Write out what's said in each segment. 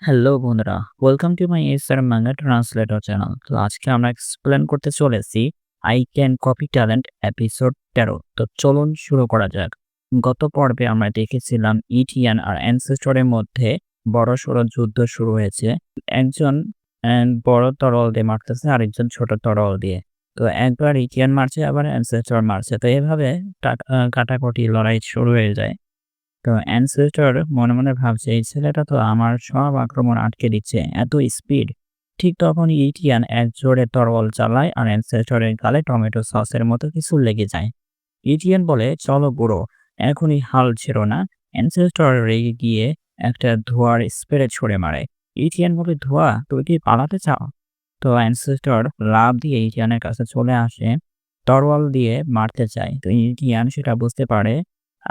Hello বন্ধুরা, welcome to my SR manga translator channel. তো আজকে আমরা এক্সপ্লেন করতে চলেছি I can copy talent episode 13। তো চলুন শুরু করা যাক। গত পর্বে আমরা দেখেছিলাম ইটিয়ান আর অ্যানসেস্টরের মধ্যে বড়সড় যুদ্ধ শুরু হয়েছে। একজন বড় তরল দিয়ে মারতেছে, আরেকজন ছোট তরল দিয়ে। তো একবার ইটিয়ান মারছে, আবার অ্যানসেস্টর মারছে। তো এভাবে কাটাকুটি লড়াই শুরু হয়ে যায়। তো অ্যানসেস্টর মনে মনে ভাবছে, এই ছেলেটা তো আমার সব আক্রমণ আটকে দিচ্ছে, এত স্পিড। ঠিক তখন ইটিয়ান এক জোরে তরোয়াল চালায় আর অ্যানসেস্টরের গালে টমেটো সসের মতো কিছু লেগে যায়। ইটিয়ান বলে, চলো বুড়ো, এখনই হাল ছেড়ো না। অ্যানসেস্টর রেগে গিয়ে একটা ধোঁয়ার স্প্রে ছুড়ে মারে। ইটিয়ান বলে, ধোঁয়া, তুই কি পালাতে চাও? তো অ্যানসেস্টর লাফ দিয়ে ইটিয়ানের কাছে চলে আসে, তরোয়াল দিয়ে মারতে চায়। তো ইটিয়ান সেটা বুঝতে পারে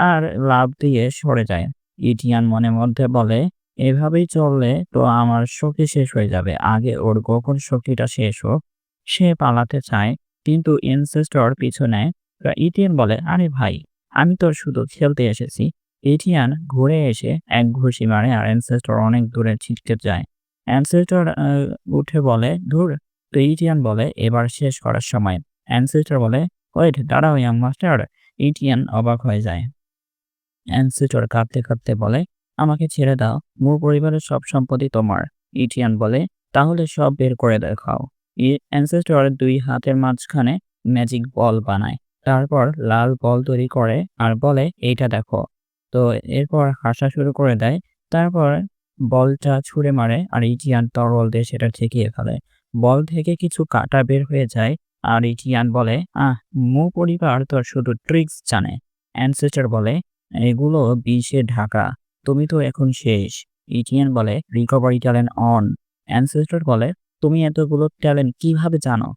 আর লাফ দিয়ে সরে যায়। ইটিয়ান মনে মধ্যে বলে, এভাবেই চললে তো আমার শক্তি শেষ হয়ে যাবে। আগে ওর গোপন শক্তিটা শেষ হোক। সে পালাতে চায়, কিন্তু অ্যানসেস্টর পিছু নেয়। ইটিয়ান বলে, আরে ভাই, আমি তো শুধু খেলতে এসেছি। ইটিয়ান ঘুরে এসে এক ঘুষি মারে আর অ্যানসেস্টর অনেক দূরে ছিটকে যায়। অ্যানসেস্টর উঠে বলে, ধুর। তো ইটিয়ান বলে, এবার শেষ করার সময়। অ্যানসেস্টর বলে, ওয়েট, দাঁড়াও ইয়াং মাস্টার। ইটিয়ান অবাক হয়ে যায়। অ্যানসেস্টর কাঁদতে কাঁদতে বলে, আমাকে ছেড়ে দাও, মোর পরিবারের সব সম্পত্তি তোমার। ইটিয়ান বলে, তাহলে সব বের করে দেখাও। অ্যানসেস্টর দুই হাতের মাঝখানে ম্যাজিক বল বানায়, তারপর লাল বল তৈরি করে আর বলে, এইটা দেখো। তো এরপর হাসা শুরু করে দেয়। তারপর বলটা ছুঁড়ে মারে আর ইটিয়ান তরল দিয়ে সেটা ঠেকিয়ে ফেলে। বল থেকে কিছু কাঁটা বের হয়ে যায় আর ইটিয়ান বলে, মো পরিবার তো শুধু ট্রিক্স জানে। অ্যানসেস্টর বলে, এগুলো বিষে ঢাকা। তুমি তো এখন শেষ। ইটিয়ান বলে, রিকভারি ট্যালেন্ট অন। অ্যানসেস্টর বলে, তুমি এতগুলো ট্যালেন্ট কিভাবে জানো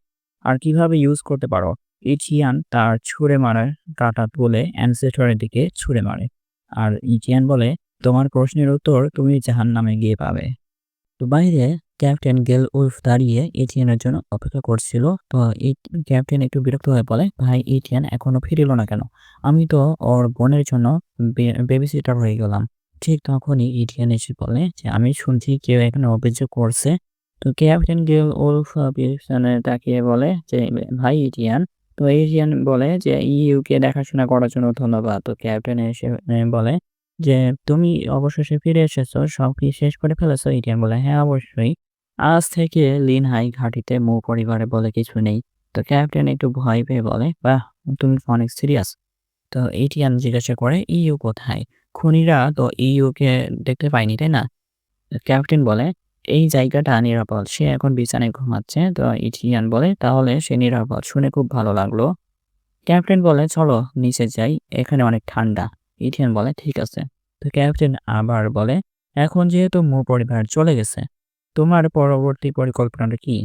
আর কিভাবে ইউজ করতে পারো? ইটিয়ান তার ছুঁড়ে মারার কাঁটা তুলে অ্যানসেস্টরের দিকে ছুঁড়ে মারে। আর ইটিয়ান বলে, তোমার প্রশ্নের উত্তর তুমি জাহান্নামে গিয়ে পাবে। তো বাইরে ক্যাপ্টেন গেল উলফ দাঁড়িয়ে এটিএনের জন্য অপেক্ষা করছিল। তো এই ক্যাপ্টেন একটু বিরক্ত হয়ে বলে, ভাই, এটিএন এখনো ফিরিল না কেন? আমি তো ওর বোনের জন্য বেবি সিটার হয়ে গেলাম। ঠিক তখনই এটিএন এসে বলে যে, আমি শুনছি কেউ এখানে অভিযোগ করছে। তো ক্যাপ্টেন গেল উলফ পিছনে তাকিয়ে বলে যে, ভাই এটিএন। তো এটিএন বলে যে, ইউকে দেখাশোনা করার জন্য ধন্যবাদ। তো ক্যাপ্টেন এসে বলে যে, তুমি অবশেষে ফিরে এসেছো। সব কি শেষ করে ফেলেছো? ইটিয়ান বলে, হ্যাঁ, অবশ্যই। আজ থেকে লিনহাই ঘাঁটিতে মো পরিবারে বলে কিছু নেই। তো ক্যাপ্টেন একটু ভয় পেয়ে বলে, বাহ, তুমি অনেক সিরিয়াস। তো ইটিয়ান জিজ্ঞাসা করে, ইউ কোথায়? খুনিরা তো ইউকে দেখতে পায়নি, তাই না? ক্যাপ্টেন বলে, এই জায়গাটা নিরাপদ। সে এখন বিছানায় ঘুমাচ্ছে। তো ইটিয়ান বলে, তাহলে সে নিরাপদ। শুনে খুব ভালো লাগলো। ক্যাপ্টেন বলে, চলো নিচে যাই, এখানে অনেক ঠান্ডা। ইথিয়ান বলে, ঠিক আছে। তো ক্যাপ্টেন আবার বলে, এখন যেহেতু মোর পরিবার চলে গেছে, তোমার পরবর্তী পরিকল্পনাটা কি?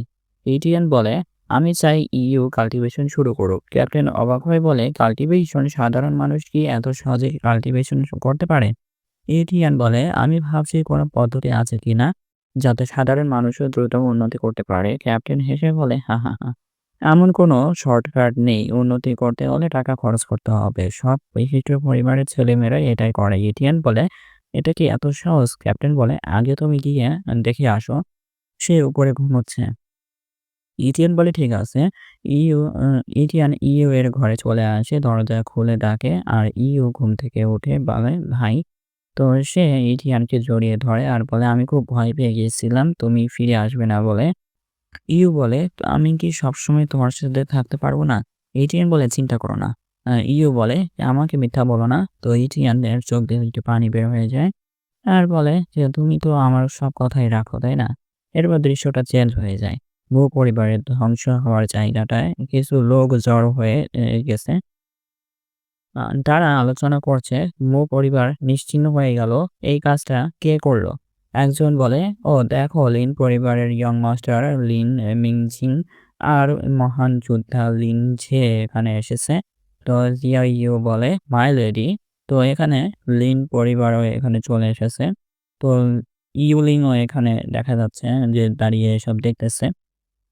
ইথিয়ান বলে, আমি চাই ইউ কাল্টিভেশন শুরু করুক। ক্যাপ্টেন অবাক হয়ে বলে, কাল্টিভেশন? সাধারণ মানুষ কি এত সহজে কাল্টিভেশন করতে পারে? ইথিয়ান বলে, আমি ভাবছি কোনো পদ্ধতি আছে কিনা যাতে সাধারণ মানুষও দ্রুত উন্নতি করতে পারে। ক্যাপ্টেন হেসে বলে, হা হা হা, এমন কোনো শর্টকাট নেই। উন্নতি করতে হলে টাকা খরচ করতে হবে। সব বিশিষ্ট পরিবারের ছেলেমেয়েরা এটাই করে। ইটিয়ান বলে, এটা কি এত সহজ? ক্যাপ্টেন বলে, আগে তুমি গিয়ে দেখে আসো, সে উপরে ঘুমোচ্ছে। ইটিয়ান বলে, ঠিক আছে। ইউ ইটিয়ান ইউ এর ঘরে চলে আসে, দরজা খুলে ডাকে আর ইউ ঘুম থেকে উঠে বলে, ভাই। তো সে ইটিয়ানকে জড়িয়ে ধরে আর বলে, আমি খুব ভয় পেয়ে গিয়েছিলাম তুমি ফিরে আসবে না বলে। ইউ বলে, আমি কি সবসময় তোমার সাথে থাকতে পারবো না? এটিএন বলে, চিন্তা করো না। ইউ বলে, আমাকে মিথ্যা বলো না। তো এটিএনের চোখ দিয়ে একটু পানি বের হয়ে যায় আর বলে যে, তুমি তো আমার সব কথাই রাখো, তাই না? এরপর দৃশ্যটা চেঞ্জ হয়ে যায়। বহু পরিবারের ধ্বংস হওয়ার জায়গাটায় কিছু লোক জড়ো হয়ে গেছে। তারা আলোচনা করছে, মো পরিবার নিশ্চিহ্ন হয়ে গেল। এই কাজটা কে করলো? একজন বলে, ও দেখো, লিন পরিবারের ইয়ং মাস্টার লিন মিংজিং আর মহান যোদ্ধা লিন ঝে এখানে এসেছে। তো জিয়া ইউ বলে, মাই লেডি। তো এখানে লিন পরিবারও এখানে চলে এসেছে। তো ইউলিংও এখানে দেখা যাচ্ছে যে দাঁড়িয়ে এসব দেখতেছে।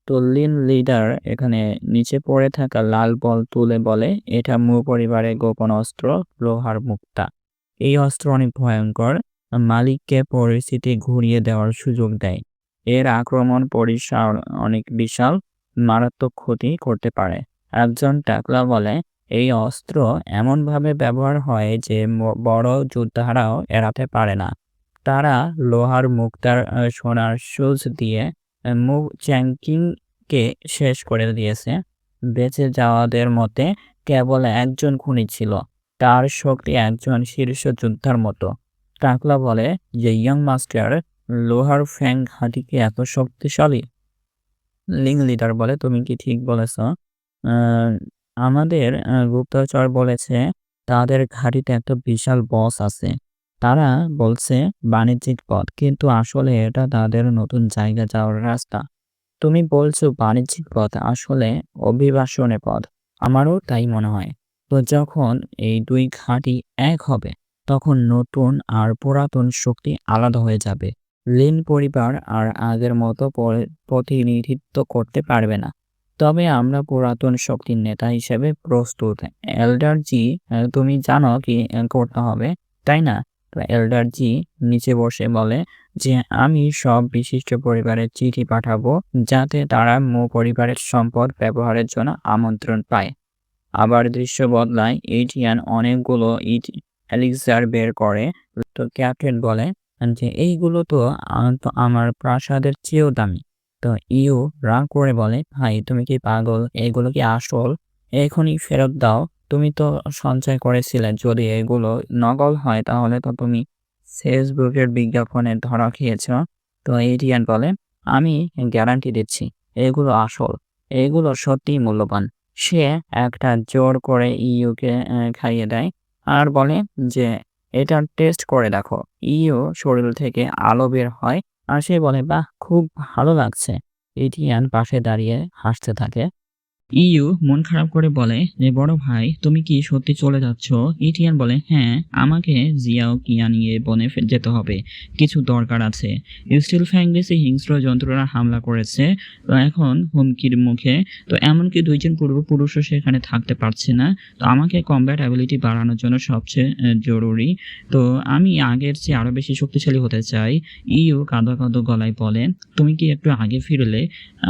তো লিন লিডার এখানে নিচে পড়ে থাকা লাল বল তুলে বলে, এটা মু পরিবারের গোপন অস্ত্র, লোহার মুক্তা। এই অস্ত্র অনেক ভয়ঙ্কর। মালিককে পরিস্থিতি ঘুরিয়ে দেওয়ার সুযোগ দেয়। এর আক্রমণ পরিসর অনেক বিশাল, মারাত্মক ক্ষতি করতে পারে। একজন টাকলা বলে, এই অস্ত্র এমনভাবে ব্যবহার হয় যে বড় যোদ্ধারাও এড়াতে পারে না। তারা লোহার মুক্তার সোনার সুচ দিয়ে মু চ্যাংকিংকে শেষ করে দিয়েছে। বেঁচে যাওয়াদের মতে কেবল একজন খুনি ছিল। তার শক্তি একজন শীর্ষ যোদ্ধার মতো। টাকলা বলে যে ইয়ং মাস্টার, লোহার ফ্যাং ঘাঁটি কি এত শক্তিশালী? লিং লিডার বলে, তুমি কি ঠিক বলেছ? আহ, আমাদের গুপ্তচর বলেছে তাদের ঘাঁটিতে একটা বিশাল বস আছে। তারা বলছে বাণিজ্যিক পথ, কিন্তু আসলে এটা তাদের নতুন জায়গা যাওয়ার রাস্তা। তুমি বলছো বাণিজ্যিক পথ, আসলে অভিবাসনের পথ। আমারও তাই মনে হয়। তো যখন এই দুই ঘাঁটি এক হবে, তখন নতুন আর পুরাতন শক্তি আলাদা হয়ে যাবে। লিন পরিবার আর আগের মতো প্রতিনিধিত্ব করতে পারবে না। তবে আমরা পুরাতন শক্তির নেতা হিসেবে প্রস্তুত। এল্ডার জি, তুমি জানো কি করতে হবে, তাই না? তো এল্ডার জি নিচে বসে বলে যে আমি সব বিশিষ্ট পরিবারের চিঠি পাঠাবো, যাতে তারা পরিবারের সম্পদ ব্যবহারের জন্য আমন্ত্রণ পায়। আবার দৃশ্য বদলায়, এটিয়ান অনেকগুলো এলিক্সার বের করে। তো ক্যাপ্টেন বলে যে এইগুলো তো আমার প্রাসাদের চেয়েও দামি। তো ইউ রাগ করে বলে, ভাই তুমি কি পাগল? এগুলো কি আসল? এখনই ফেরত দাও। তুমি তো সঞ্চয় করেছিলে। যদি এগুলো নকল হয় তাহলে তো তুমি ফেসবুকের বিজ্ঞাপনে ধরা খেয়েছ। তো এটিয়ান বলে, আমি গ্যারান্টি দিচ্ছি এগুলো আসল। এগুলো সত্যিই মূল্যবান। সে একটা জোর করে ইউকে খাইয়ে দেয় আর বলে যে এটা টেস্ট করে দেখো। ইউ শরীর থেকে আলো বের হয় আর সে বলে, বাহ, খুব ভালো লাগছে। এটিয়ান পাশে দাঁড়িয়ে হাসতে থাকে। ইউ মন খারাপ করে বলে যে বড় ভাই, তুমি কি সত্যি চলে যাচ্ছ? ইটিয়ান বলে, হ্যাঁ, আমাকে জিয়াও কিয়া নিয়ে বনে যেতে হবে, কিছু দরকার আছে। স্টিল ফ্যাং বেসে হিংস্র জন্তুরা হামলা করেছে, তো এখন হুমকির মুখে। তো এমনকি দুইজন পূর্বপুরুষও সেখানে থাকতে পারছে না। তো আমাকে কমব্যাট অ্যাবিলিটি বাড়ানোর জন্য সবচেয়ে জরুরি। তো আমি আগের চেয়ে আরো বেশি শক্তিশালী হতে চাই। ইউ কাঁদো কাঁদো গলায় বলে, তুমি কি একটু আগে ফিরলে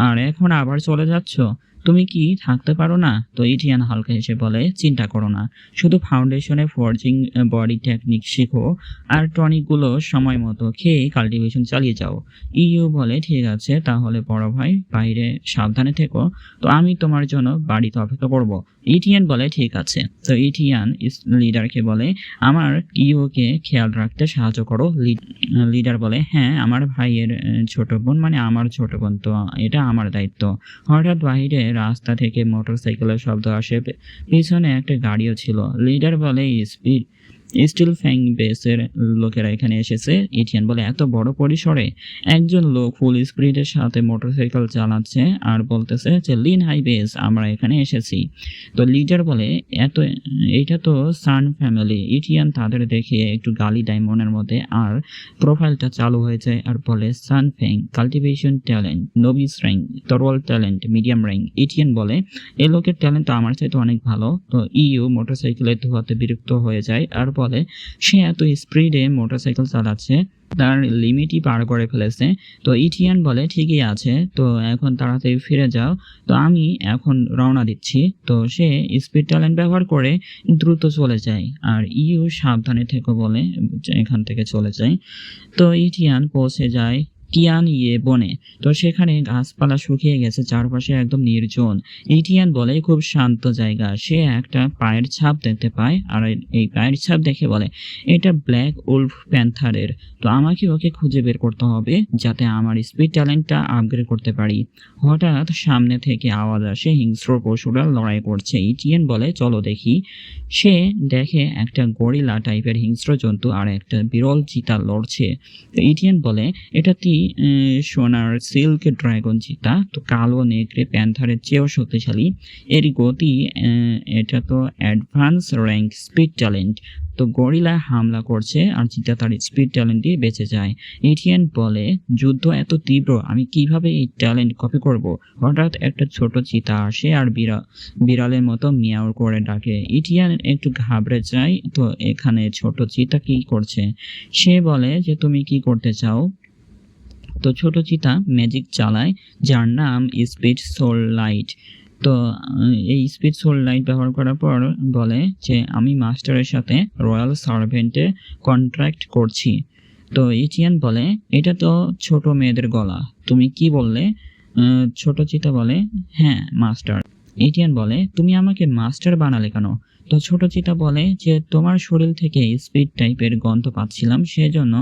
আর এখন আবার চলে যাচ্ছ? তুমি কি থাকতে পারো না? তো ইটিয়ান হালকা হেসে বলে, চিন্তা করো না, শুধু ফাউন্ডেশনে ফর্জিং বডি টেকনিক শিখো আর টনিকগুলো সময় মতো খেয়ে কাল্টিভেশন চালিয়ে যাও। ইউ বলে, ঠিক আছে, তাহলে বড় ভাই, বাইরে সাবধানে থেকো। তো আমি তোমার জন্য বাড়িতে অপেক্ষা করব। ইটিয়ান বলে, ঠিক আছে। তো ইটিয়ান লিডারকে বলে, আমার ইউকে খেয়াল রাখতে সাহায্য করো। লিডার বলে, হ্যাঁ, আমার ভাইয়ের ছোট বোন, মানে আমার ছোট বোন, তো এটা আমার দায়িত্ব। হঠাৎ বাহিরে রাস্তা থেকে মোটরসাইকেলের শব্দ আসে, পিছনে একটা গাড়িও ছিল। লিডার বলে, স্টিল ফ্যাং বেসের লোকেরা এখানে এসেছে। ইটিয়ান বলে, এত বড় পরিসরে? একজন লোক ফুল স্পিডের সাথে মোটরসাইকেল চালাচ্ছে আর বলতেছে যে লিন হাই বেস, আমরা এখানে এসেছি। তো লিডার বলে, এটা তো সান ফ্যামিলি। ইটিয়ান তাদের দেখে একটু গালি দেয় মনের মধ্যে, আর প্রোফাইলটা চালু হয়ে যায় আর বলে, সান ফ্যাং, কাল্টিভেশন ট্যালেন্ট, নোবিস র্যাঙ্ক, তরোয়াল ট্যালেন্ট, মিডিয়াম র্যাঙ্ক। ইটিয়ান বলে, এই লোকের ট্যালেন্ট তো আমার চাইতে অনেক ভালো। তো ইউ মোটরসাইকেলের ধোয়াতে বিরক্ত হয়ে যায় আর বলে, সে এত স্পিডে মোটরসাইকেল চালাচ্ছে, তার লিমিটই পার করে ফেলেছে। তো ইটিয়ান বলে, ঠিকই আছে, তো এখন তাড়াতাড়ি ফিরে যাও। তো আমি এখন রওনা দিচ্ছি। তো সে স্পিড ট্যালেন্ট ব্যবহার করে দ্রুত চলে যায় আর ইউ সাবধানে থেকো বলে এখান থেকে চলে যায়। তো ইটিয়ান পৌঁছে যায় কিয়ান ইয়ে বনে। তো সেখানে গাছপালা শুকিয়ে গেছে, চারপাশে একদম নির্জন। ইটিয়ান বলে, খুব শান্ত জায়গা। সে একটা পায়ের ছাপ দেখতে পায় আর এই পায়ের ছাপ দেখে বলে, এটা ব্ল্যাক উলফ প্যান্থারের। তো আমাকে ওকে খুঁজে বের করতে হবে, যাতে আমার স্পিড ট্যালেন্টটা আপগ্রেড করতে পারি। হঠাৎ সামনে থেকে আওয়াজ আসে, হিংস্র পশুরা লড়াই করছে। ইটিয়ান বলে, চলো দেখি। সে দেখে একটা গরিলা টাইপের হিংস্র জন্তু আর একটা বিরল চিতা লড়ছে। তো ইটিয়ান বলে, এটা সোনার সিল্ক ড্রাগন চিতা, তো কালো নেকড়ে প্যান্থারের চেয়েও শক্তিশালী। এর গতি, এটা তো অ্যাডভান্স র্যাঙ্ক স্পিড ট্যালেন্ট। তো গরিলা হামলা করছে আর চিতা তার স্পিড ট্যালেন্ট দিয়ে বেঁচে যায়। ইটিয়ান বলে, যুদ্ধ এত তীব্র, আমি কিভাবে এই ট্যালেন্ট কপি করব? হঠাৎ একটা ছোট চিতা আসে আর বিড়ালের মতো মিয়াও করে ডাকে। ইটিয়ান একটু ঘাবড়ে যায়, তো এখানে ছোট চিতা কি করছে? সে বলে যে তুমি কি করতে চাও? তো ছোট চিতা ম্যাজিক চালায়, যার নাম স্পিড সোল লাইট। তো এই স্পিড সোল লাইট ব্যবহার করার পর বলে যে আমি মাস্টারের সাথে রয়্যাল সার্ভেন্টে কন্ট্রাক্ট করছি। তো ইটিয়ান বলে, এটা তো ছোট মেয়েদের গলা, তুমি কি বললে? ছোট চিতা বলে, হ্যাঁ মাস্টার। ইটিয়ান বলে, তুমি আমাকে মাস্টার বানালে কেন? তো ছোট চিতা বলে যে তোমার শরীর থেকে স্পিড টাইপের গন্ধ পাচ্ছিলাম, সেজন্য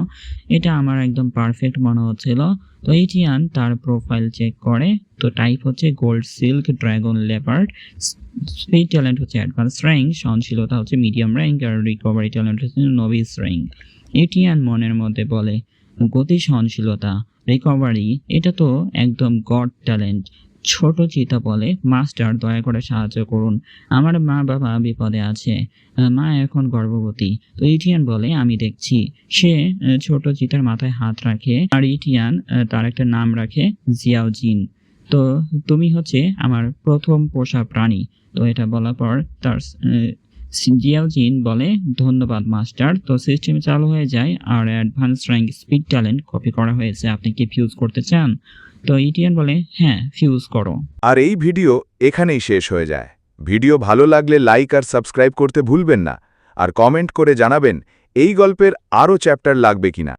এটা আমার একদম পারফেক্ট মনে হচ্ছিল। তো ইটিয়ান তার প্রোফাইল চেক করে, তো টাইপ হচ্ছে gold silk dragon leopard, speed talent হচ্ছে অ্যাডভান্স র্যাঙ্ক, সহনশীলতা হচ্ছে মিডিয়াম র্যাঙ্ক, আর রিকভারি ট্যালেন্ট হচ্ছে নোভিস র্যাঙ্ক। ইটিয়ান মনের মধ্যে বলে, গতি, সহনশীলতা, রিকভারি, এটা তো একদম গড ট্যালেন্ট। ছোট চিতা বলে, মাস্টার দয়া করে সাহায্য করুন, আমার মা বাবা বিপদে আছে, মা এখন গর্ভবতী। তো ইটিয়ান বলে, আমি দেখছি। সে ছোট চিতার মাথায় হাত রাখে আর ইটিয়ান তার একটা নাম রাখে, জিয়াও জিন। তো তুমি হচ্ছে আমার প্রথম পোষা প্রাণী। তো এটা বলার পর তার জিয়াও জিন বলে, ধন্যবাদ মাস্টার। তো সিস্টেম চালু হয়ে যায় আর advance rank speed talent copy করা হয়েছে। আপনি কি ফিউজ করতে চান? তো ইটিয়ান বলে, হ্যাঁ ফিউজ করো। আর এই ভিডিও এখানেই শেষ হয়ে যায়। ভিডিও ভালো লাগলে লাইক আর সাবস্ক্রাইব করতে ভুলবেন না, আর কমেন্ট করে জানাবেন এই গল্পের আরও চ্যাপ্টার লাগবে কিনা।